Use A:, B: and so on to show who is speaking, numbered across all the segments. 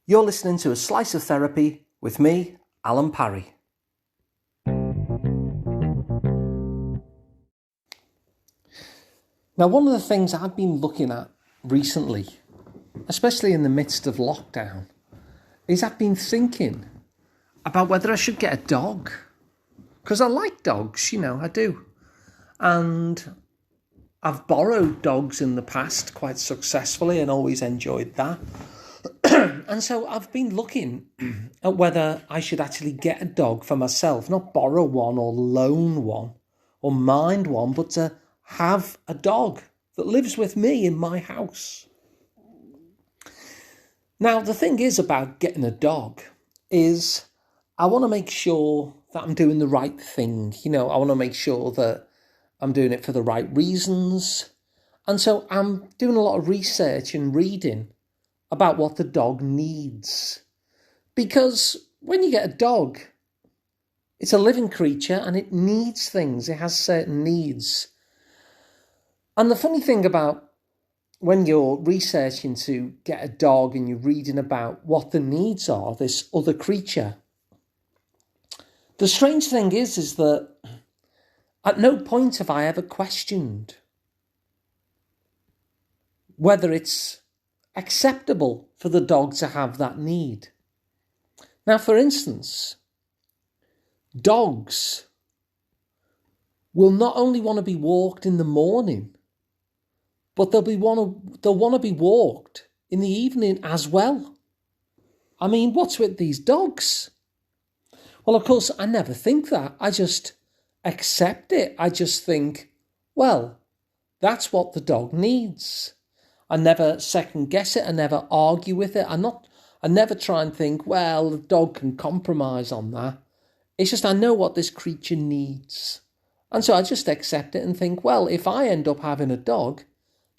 A: You're listening to A Slice of Therapy with me, Alun Parry. Now, one of the things I've been looking at recently, especially in the midst of lockdown, is I've been thinking about whether I should get a dog. Because I like dogs, I do. And I've borrowed dogs in the past quite successfully and always enjoyed that. And so I've been looking at whether I should actually get a dog for myself, not borrow one or loan one or mind one, but to have a dog that lives with me in my house. Now, the thing is about getting a dog is I want to make sure that I'm doing the right thing. I want to make sure that I'm doing it for the right reasons. And so I'm doing a lot of research and reading about what the dog needs. Because when you get a dog, it's a living creature and it needs things. It has certain needs. And the funny thing about when you're researching to get a dog and you're reading about what the needs are, this other creature, the strange thing is that at no point have I ever questioned whether it's acceptable for the dog to have that need. Now, for instance, dogs will not only want to be walked in the morning, but they'll want to be walked in the evening as well. I mean, what's with these dogs? Well, of course, I never think that. I just accept it. I just think, well, that's what the dog needs. I never second guess it. I never argue with it. I never try and think, well, the dog can compromise on that. It's just I know what this creature needs. And so I just accept it and think, well, if I end up having a dog,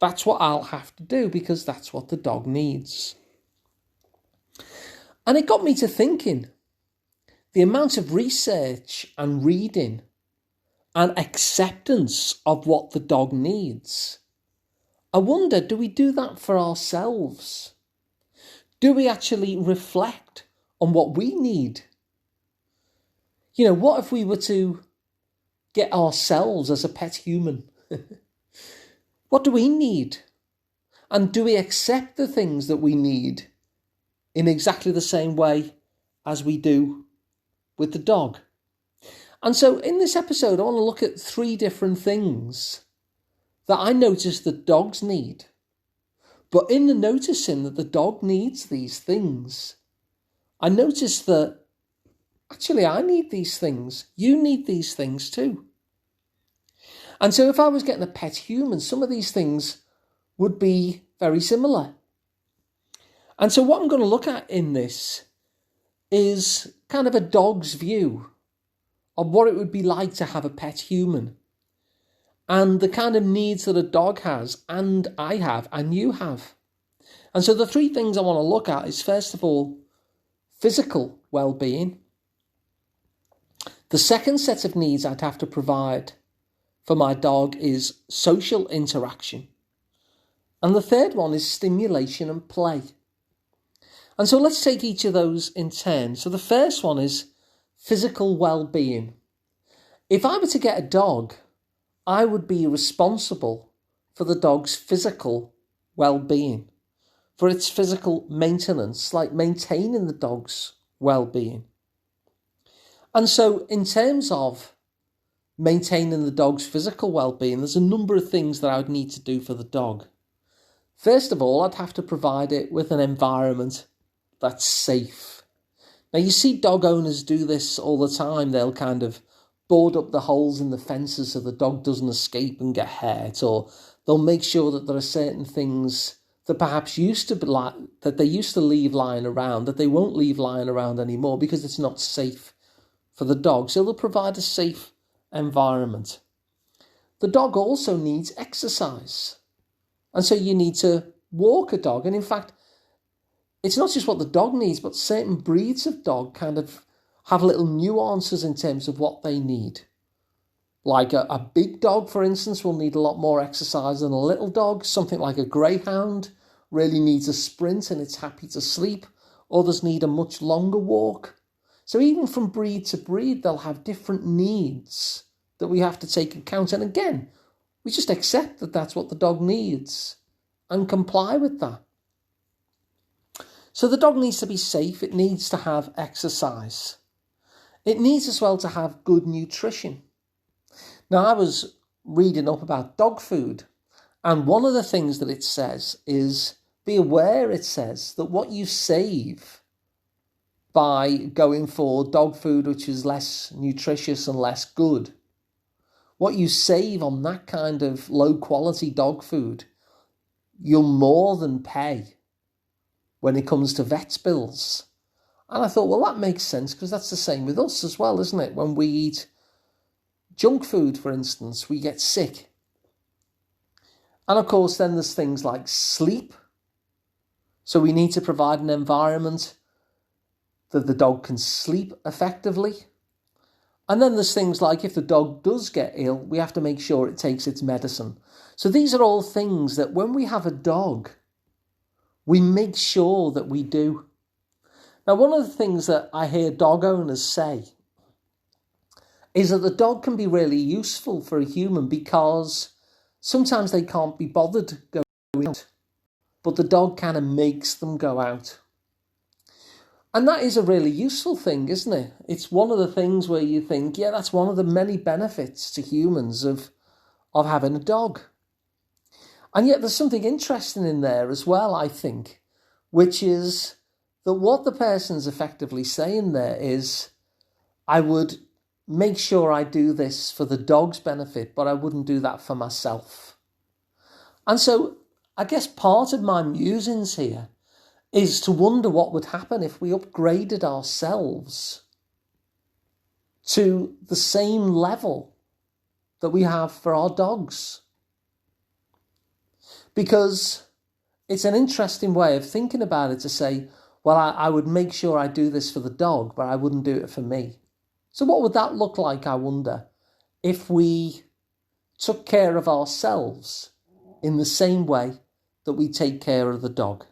A: that's what I'll have to do because that's what the dog needs. And it got me to thinking, the amount of research and reading and acceptance of what the dog needs. I wonder, do we do that for ourselves? Do we actually reflect on what we need? What if we were to get ourselves as a pet human? What do we need? And do we accept the things that we need in exactly the same way as we do with the dog? And so in this episode, I want to look at 3 different things that I notice that dogs need. But in the noticing that the dog needs these things, I notice that actually I need these things. You need these things too. And so if I was getting a pet human, some of these things would be very similar. And so what I'm going to look at in this is kind of a dog's view of what it would be like to have a pet human and the kind of needs that a dog has and I have and you have. And so the 3 things I want to look at is, first of all, physical well-being. The second set of needs I'd have to provide for my dog is social interaction. And the third one is stimulation and play. And so let's take each of those in turn. So the first one is physical well-being. If I were to get a dog, I would be responsible for the dog's physical well-being, for its physical maintenance, like maintaining the dog's well-being. And so in terms of maintaining the dog's physical well-being, there's a number of things that I would need to do for the dog. First of all, I'd have to provide it with an environment that's safe. Now, you see dog owners do this all the time. They'll kind of board up the holes in the fences so the dog doesn't escape and get hurt, or they'll make sure that there are certain things that perhaps that they used to leave lying around, that they won't leave lying around anymore because it's not safe for the dog. So they'll provide a safe environment. The dog also needs exercise. And so you need to walk a dog. And in fact, it's not just what the dog needs, but certain breeds of dog kind of have little nuances in terms of what they need. Like a big dog, for instance, will need a lot more exercise than a little dog. Something like a greyhound really needs a sprint and it's happy to sleep. Others need a much longer walk. So even from breed to breed, they'll have different needs that we have to take account. And again, we just accept that that's what the dog needs and comply with that. So the dog needs to be safe. It needs to have exercise. It needs as well to have good nutrition. Now, I was reading up about dog food, and one of the things that it says is, be aware, it says, that what you save by going for dog food which is less nutritious and less good, what you save on that kind of low quality dog food, you'll more than pay when it comes to vet's bills. And I thought, well, that makes sense, because that's the same with us as well, isn't it? When we eat junk food, for instance, we get sick. And of course, then there's things like sleep. So we need to provide an environment that the dog can sleep effectively. And then there's things like, if the dog does get ill, we have to make sure it takes its medicine. So these are all things that when we have a dog, we make sure that we do. Now, one of the things that I hear dog owners say is that the dog can be really useful for a human, because sometimes they can't be bothered going out, but the dog kind of makes them go out. And that is a really useful thing, isn't it? It's one of the things where you think, yeah, that's one of the many benefits to humans of having a dog. And yet there's something interesting in there as well, I think, which is that what the person's effectively saying there is, I would make sure I do this for the dog's benefit, but I wouldn't do that for myself. And so I guess part of my musings here is to wonder what would happen if we upgraded ourselves to the same level that we have for our dogs. Because it's an interesting way of thinking about it to say, well, I would make sure I do this for the dog, but I wouldn't do it for me. So what would that look like, I wonder, if we took care of ourselves in the same way that we take care of the dog?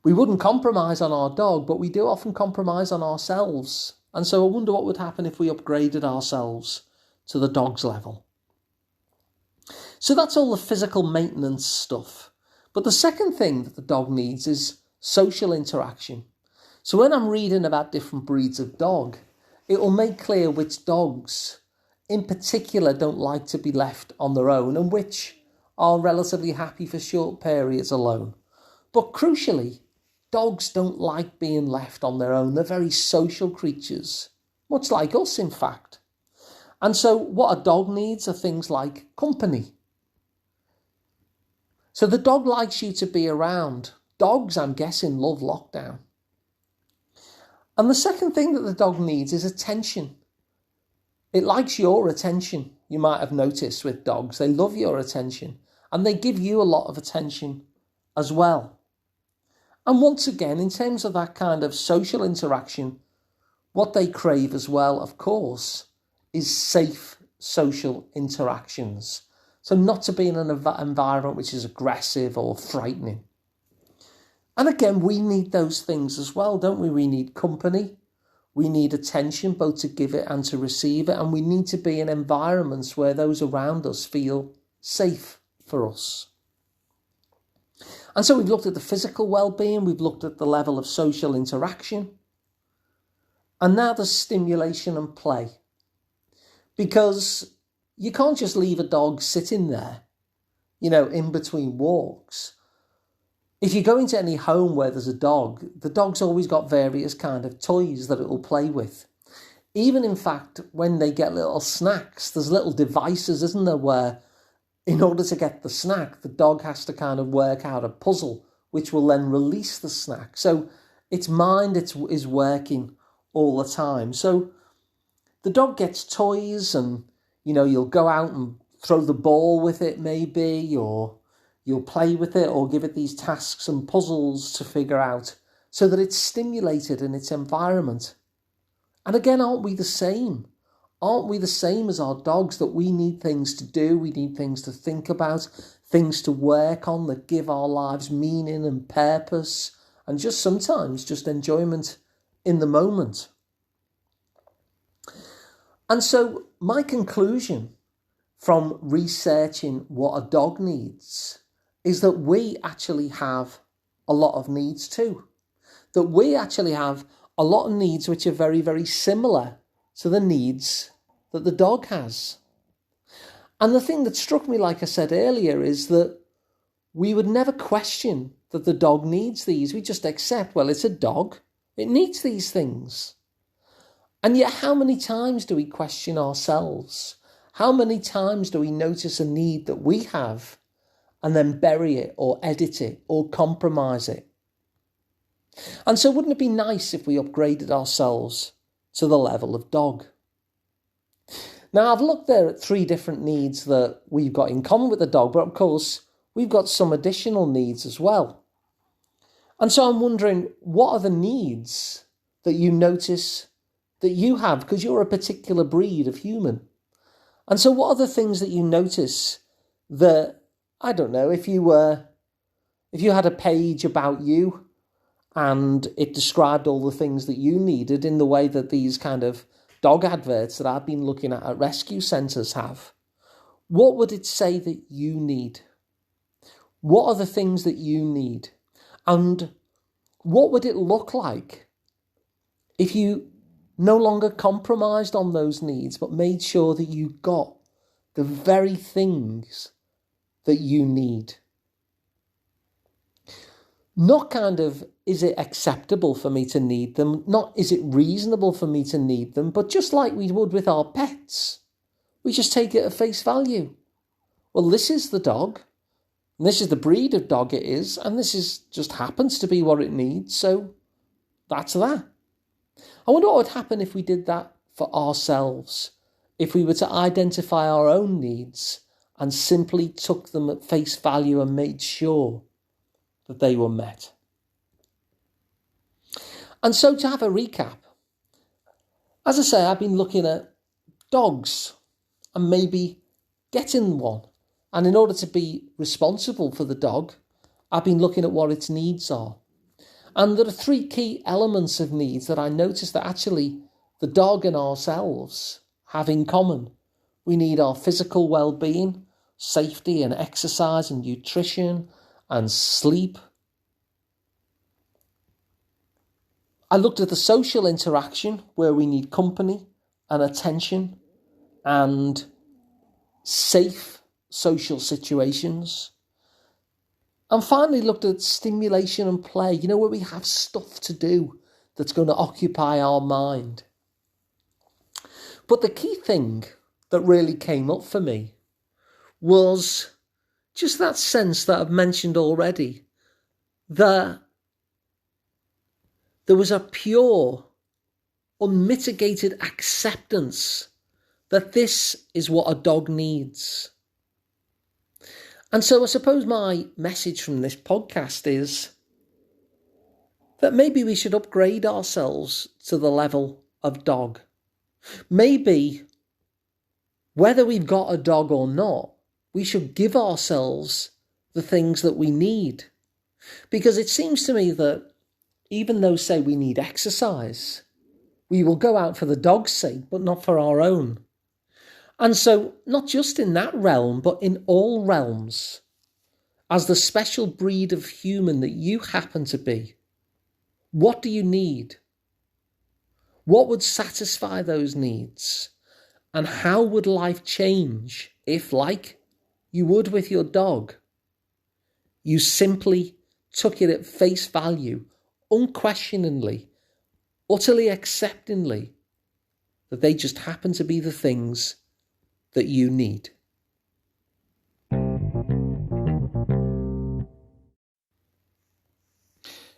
A: We wouldn't compromise on our dog, but we do often compromise on ourselves. And so I wonder what would happen if we upgraded ourselves to the dog's level. So that's all the physical maintenance stuff. But the second thing that the dog needs is social interaction. So when I'm reading about different breeds of dog, it will make clear which dogs in particular don't like to be left on their own and which are relatively happy for short periods alone. But crucially, dogs don't like being left on their own. They're very social creatures, much like us, in fact. And so what a dog needs are things like company. So the dog likes you to be around. Dogs, I'm guessing, love lockdown. And the second thing that the dog needs is attention. It likes your attention. You might have noticed with dogs, they love your attention. And they give you a lot of attention as well. And once again, in terms of that kind of social interaction, what they crave as well, of course, is safe social interactions. So not to be in an environment which is aggressive or frightening. And again, we need those things as well, don't we? We need company. We need attention, both to give it and to receive it. And we need to be in environments where those around us feel safe for us. And so we've looked at the physical well-being, we've looked at the level of social interaction, and now there's stimulation and play. Because you can't just leave a dog sitting there, in between walks. If you go into any home where there's a dog, the dog's always got various kind of toys that it will play with. Even in fact, when they get little snacks, there's little devices, isn't there, where in order to get the snack, the dog has to kind of work out a puzzle, which will then release the snack. So its mind is working all the time. So the dog gets toys and, you'll go out and throw the ball with it maybe, or you'll play with it or give it these tasks and puzzles to figure out so that it's stimulated in its environment. And again, aren't we the same? Aren't we the same as our dogs, that we need things to do, we need things to think about, things to work on that give our lives meaning and purpose and just sometimes just enjoyment in the moment. And so my conclusion from researching what a dog needs is that we actually have a lot of needs too. That we actually have a lot of needs which are very, very similar to the needs that the dog has. And the thing that struck me, like I said earlier, is that we would never question that the dog needs these. We just accept, well, it's a dog. It needs these things. And yet, how many times do we question ourselves? How many times do we notice a need that we have and then bury it or edit it or compromise it? And so wouldn't it be nice if we upgraded ourselves to the level of dog? Now, I've looked there at 3 different needs that we've got in common with the dog, but of course, we've got some additional needs as well. And so I'm wondering, what are the needs that you notice that you have? Because you're a particular breed of human. And so what are the things that you notice that, I don't know, if you had a page about you and it described all the things that you needed in the way that these kind of dog adverts that I've been looking at rescue centres have, what would it say that you need? What are the things that you need? And what would it look like if you no longer compromised on those needs, but made sure that you got the very things that you need? Not kind of, is it acceptable for me to need them? Not, is it reasonable for me to need them? But just like we would with our pets, we just take it at face value. Well, this is the dog, and this is the breed of dog it is, and this is just happens to be what it needs, so that's that. I wonder what would happen if we did that for ourselves, if we were to identify our own needs and simply took them at face value and made sure that they were met. And so to have a recap, as I say, I've been looking at dogs and maybe getting one. And in order to be responsible for the dog, I've been looking at what its needs are. And there are 3 key elements of needs that I noticed that actually the dog and ourselves have in common. We need our physical well-being, safety and exercise and nutrition and sleep. I looked at the social interaction where we need company and attention and safe social situations. And finally looked at stimulation and play, where we have stuff to do that's going to occupy our mind. But the key thing that really came up for me was just that sense that I've mentioned already, that there was a pure, unmitigated acceptance that this is what a dog needs. And so I suppose my message from this podcast is that maybe we should upgrade ourselves to the level of dog. Maybe, whether we've got a dog or not, we should give ourselves the things that we need. Because it seems to me that even though, say, we need exercise, we will go out for the dog's sake, but not for our own. And so, not just in that realm, but in all realms, as the special breed of human that you happen to be, what do you need? What would satisfy those needs? And how would life change if, like you would with your dog, you simply took it at face value, unquestioningly, utterly acceptingly, that they just happen to be the things that you need?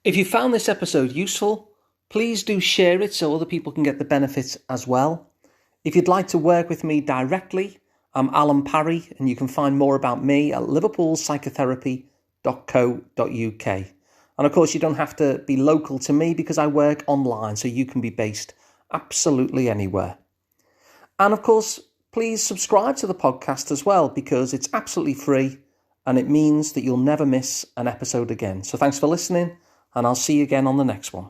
A: If you found this episode useful, please do share it so other people can get the benefits as well. If you'd like to work with me directly, I'm Alun Parry, and you can find more about me at liverpoolpsychotherapy.co.uk. And of course, you don't have to be local to me because I work online, so you can be based absolutely anywhere. And of course, please subscribe to the podcast as well, because it's absolutely free and it means that you'll never miss an episode again. So thanks for listening, and I'll see you again on the next one.